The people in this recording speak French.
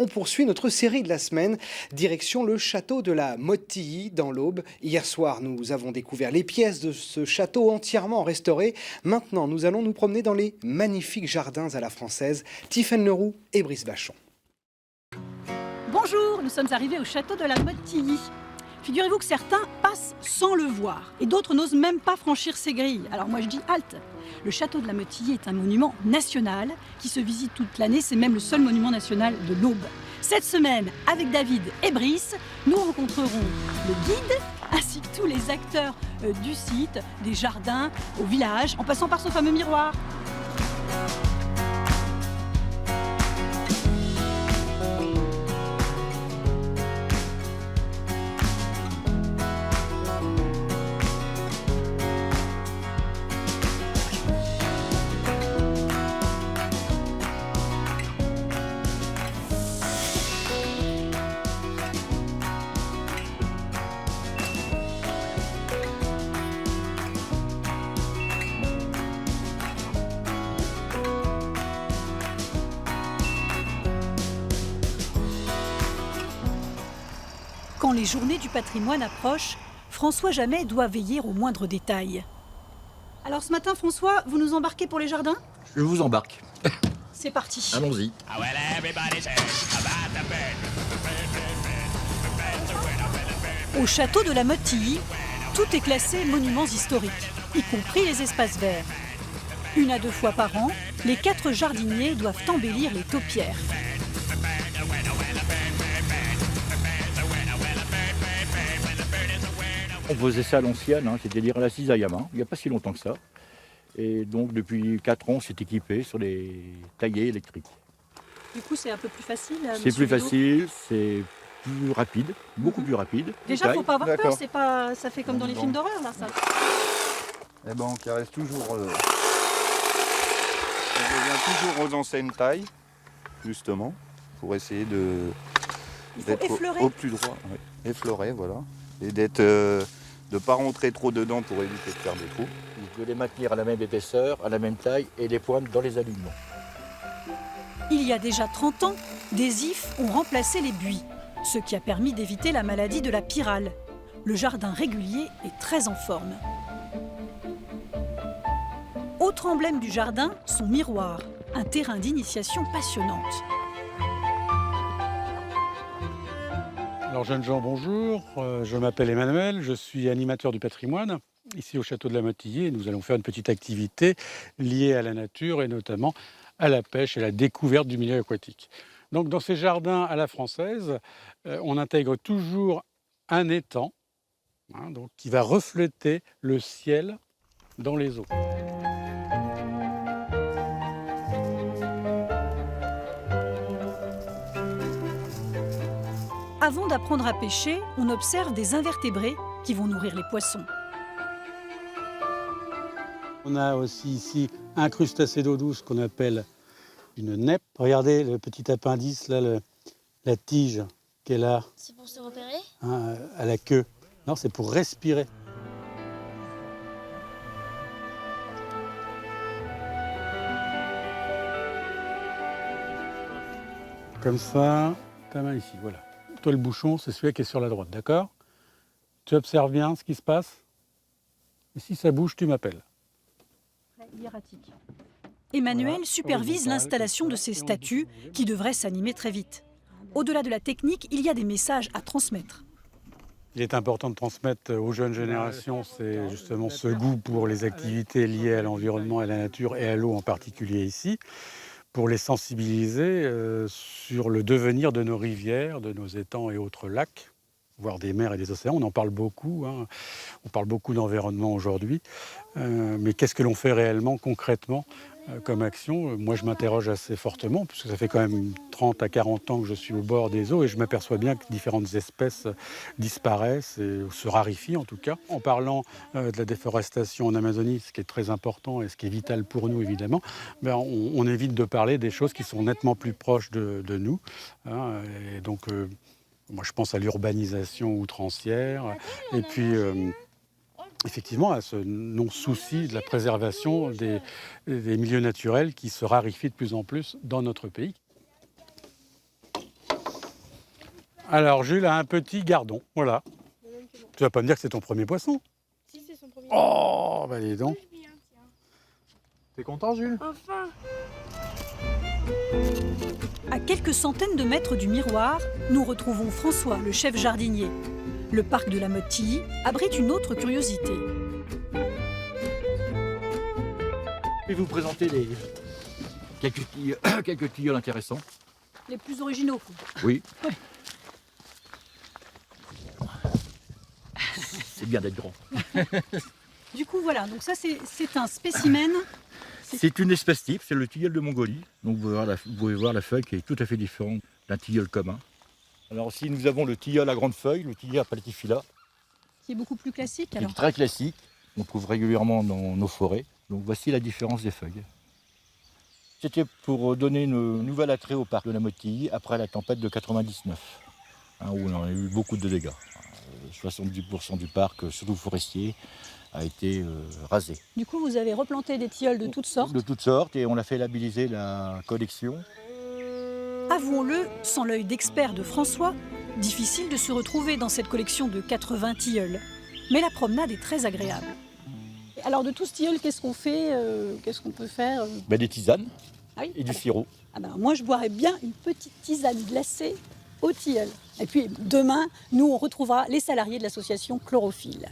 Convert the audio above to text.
On poursuit notre série de la semaine, direction le château de la Motte-Tilly dans l'Aube. Hier soir, nous avons découvert les pièces de ce château entièrement restauré. Maintenant, nous allons nous promener dans les magnifiques jardins à la française. Tiffaine Leroux et Brice Vachon. Bonjour, nous sommes arrivés au château de la Motte-Tilly. Figurez-vous que certains passent sans le voir et d'autres n'osent même pas franchir ses grilles. Alors moi je dis halte. Le château de la Motte-Tilly est un monument national qui se visite toute l'année. C'est même le seul monument national de l'Aube. Cette semaine, avec David et Brice, nous rencontrerons le guide ainsi que tous les acteurs du site, des jardins, au village, en passant par ce fameux miroir. Quand les journées du patrimoine approchent, François Jamet doit veiller aux moindres détails. Alors ce matin, François, vous nous embarquez pour les jardins ? Je vous embarque. C'est parti. Allons-y. Au château de la Motte-Tilly, tout est classé monuments historiques, y compris les espaces verts. 1 à 2 fois par an, les 4 jardiniers doivent embellir les taupières. On faisait ça à l'ancienne, c'est-à-dire à la cisaille à main, il n'y a pas si longtemps que ça. Et donc depuis 4 ans, on s'est équipé sur les taillés électriques. Du coup, c'est un peu plus facile. C'est plus facile, c'est plus rapide, beaucoup plus rapide. Déjà, il ne faut pas avoir peur, D'accord. ça fait comme dans les films d'horreur, là, ça. Eh ben, on caresse toujours. On revient toujours aux anciennes tailles, justement, pour essayer d'être effleurer. au plus droit. Oui. Effleurer, voilà. Et d'être, de pas rentrer trop dedans pour éviter de faire des trous. De les maintenir à la même épaisseur, à la même taille et les pointes dans les alignements. Il y a déjà 30 ans, des ifs ont remplacé les buis, ce qui a permis d'éviter la maladie de la pyrale. Le jardin régulier est très en forme. Autre emblème du jardin, son miroir, un terrain d'initiation passionnante. Alors jeunes gens, bonjour, je m'appelle Emmanuel, je suis animateur du patrimoine ici au château de la Motte-Tilly et nous allons faire une petite activité liée à la nature et notamment à la pêche et à la découverte du milieu aquatique. Donc dans ces jardins à la française, on intègre toujours un étang donc, qui va refléter le ciel dans les eaux. Avant d'apprendre à pêcher, on observe des invertébrés qui vont nourrir les poissons. On a aussi ici un crustacé d'eau douce qu'on appelle une neppe. Regardez le petit appendice, là, la tige qu'elle a C'est pour se repérer? à la queue. Non, c'est pour respirer. Comme ça, ta main ici, voilà. Toi, le bouchon, c'est celui qui est sur la droite, d'accord? Tu observes bien ce qui se passe. Et si ça bouge, tu m'appelles. Emmanuel supervise l'installation de ces statues qui devraient s'animer très vite. Au-delà de la technique, il y a des messages à transmettre. Il est important de transmettre aux jeunes générations, c'est justement ce goût pour les activités liées à l'environnement, à la nature et à l'eau en particulier ici, pour les sensibiliser sur le devenir de nos rivières, de nos étangs et autres lacs, voire des mers et des océans. On en parle beaucoup, on parle beaucoup d'environnement aujourd'hui, mais qu'est-ce que l'on fait réellement, concrètement comme action? Moi, je m'interroge assez fortement, puisque ça fait quand même 30 à 40 ans que je suis au bord des eaux et je m'aperçois bien que différentes espèces disparaissent et se raréfient en tout cas. En parlant de la déforestation en Amazonie, ce qui est très important et ce qui est vital pour nous évidemment, on évite de parler des choses qui sont nettement plus proches de nous. Et donc, moi, je pense à l'urbanisation outrancière et puis effectivement à ce non-souci de la préservation des milieux naturels qui se raréfient de plus en plus dans notre pays. Alors, Jules a un petit gardon, voilà. Tu vas pas me dire que c'est ton premier poisson? Si, c'est son premier. Oh, bah dis donc. T'es content, Jules? Enfin. À quelques centaines de mètres du miroir, nous retrouvons François, le chef jardinier. Le parc de la Motte-Tilly abrite une autre curiosité. Je vais vous présenter quelques tilleuls intéressants. Les plus originaux. Oui. C'est bien d'être grand. Du coup, voilà, donc ça c'est un spécimen. C'est une espèce type, c'est le tilleul de Mongolie. Donc vous pouvez voir la feuille qui est tout à fait différente d'un tilleul commun. Alors aussi nous avons le tilleul à grande feuille, le tilleul à platyphylla, Qui est beaucoup plus classique qui alors. est très classique. On trouve régulièrement dans nos forêts. Donc voici la différence des feuilles. C'était pour donner une nouvelle attrait au parc de la Motte-Tilly après la tempête de 99, où on a eu beaucoup de dégâts. 70% du parc, surtout forestier, a été rasé. Du coup, vous avez replanté des tilleuls de toutes sortes. De toutes sortes, et on a fait labelliser la collection. Avouons-le, sans l'œil d'expert de François, difficile de se retrouver dans cette collection de 80 tilleuls. Mais la promenade est très agréable. Alors de tout ce tilleul, qu'est-ce qu'on fait Qu'est-ce qu'on peut faire Des tisanes Ah oui. et du sirop. Ah ben, moi, je boirais bien une petite tisane glacée au tilleul. Et puis demain, nous, on retrouvera les salariés de l'association Chlorophylle.